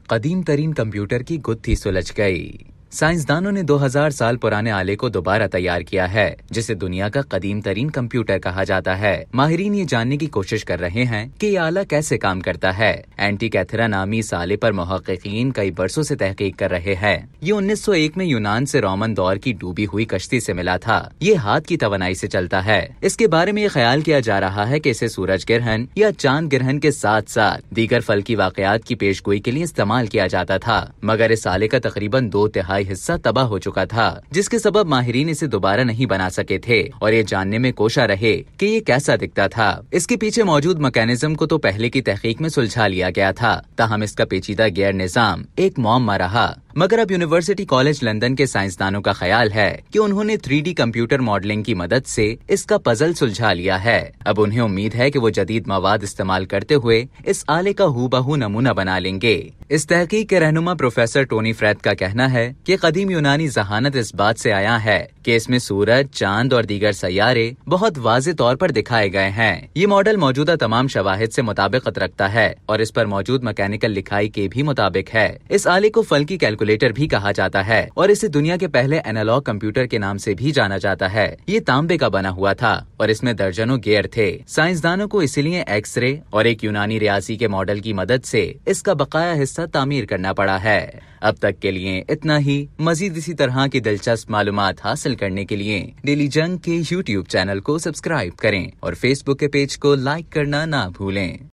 कदीम तरीन कंप्यूटर की गुत्थी सुलझ गई। साइंसदानों ने 2000 साल पुराने आले को दोबारा तैयार किया है, जिसे दुनिया का कदीम तरीन कंप्यूटर कहा जाता है। माहिरीन ये जानने की कोशिश कर रहे हैं कि ये आला कैसे काम करता है। एंटीकैथेरा नामी इस आले पर मुहक्किकीन कई बरसों से तहकीक कर रहे हैं। ये 1901 में यूनान से रोमन दौर की डूबी हुई कश्ती से मिला था। ये हाथ की तवानाई से चलता है। इसके बारे में ये ख्याल किया जा रहा है कि इसे सूरज ग्रहण या चांद ग्रहण के साथ साथ दीगर फल्की वाकयात की पेशगोई के लिए इस्तेमाल किया जाता था, मगर इस आले का तकरीबन 2/3 हिस्सा तबाह हो चुका था, जिसके सबब माहिरीन इसे दोबारा नहीं बना सके थे और ये जानने में कोशा रहे कि ये कैसा दिखता था। इसके पीछे मौजूद मैकेनिज्म को तो पहले की तहकीक में सुलझा लिया गया था, ताहम इसका पेचीदा गियर निजाम एक मुअम्मा रहा। मगर अब यूनिवर्सिटी कॉलेज लंदन के साइंसदानों का ख्याल है कि उन्होंने 3D कंप्यूटर मॉडलिंग की मदद से इसका पजल सुलझा लिया है। अब उन्हें उम्मीद है कि वो जदीद मवाद इस्तेमाल करते हुए इस आले का हूबहू नमूना बना लेंगे। इस तहकीक के रहनुमा प्रोफेसर टोनी फ्रेथ का कहना है कि कदीम यूनानी जहानत इस बात से आया है कि इसमें सूरज, चांद और दीगर सैयारे बहुत वाज़े तौर पर दिखाए गए हैं। ये मॉडल मौजूदा तमाम शवाहिद से मुताबिकत रखता है और इस पर मौजूद मैकेनिकल लिखाई के भी मुताबिक है। इस आले को फल्की कैलकुलेटर भी कहा जाता है और इसे दुनिया के पहले एनालॉग कंप्यूटर के नाम से भी जाना जाता है। ये तांबे का बना हुआ था और इसमें दर्जनों गियर थे। साइंसदानों को इसीलिए एक्सरे और एक यूनानी रियासी के मॉडल की मदद से इसका बकाया हिस्सा तामीर करना पड़ा है। अब तक के लिए इतना ही। मजीद इसी तरह की दिलचस्प मालूमात हासिल करने के लिए डेली जंग के YouTube चैनल को सब्सक्राइब करें और Facebook के पेज को लाइक करना ना भूलें।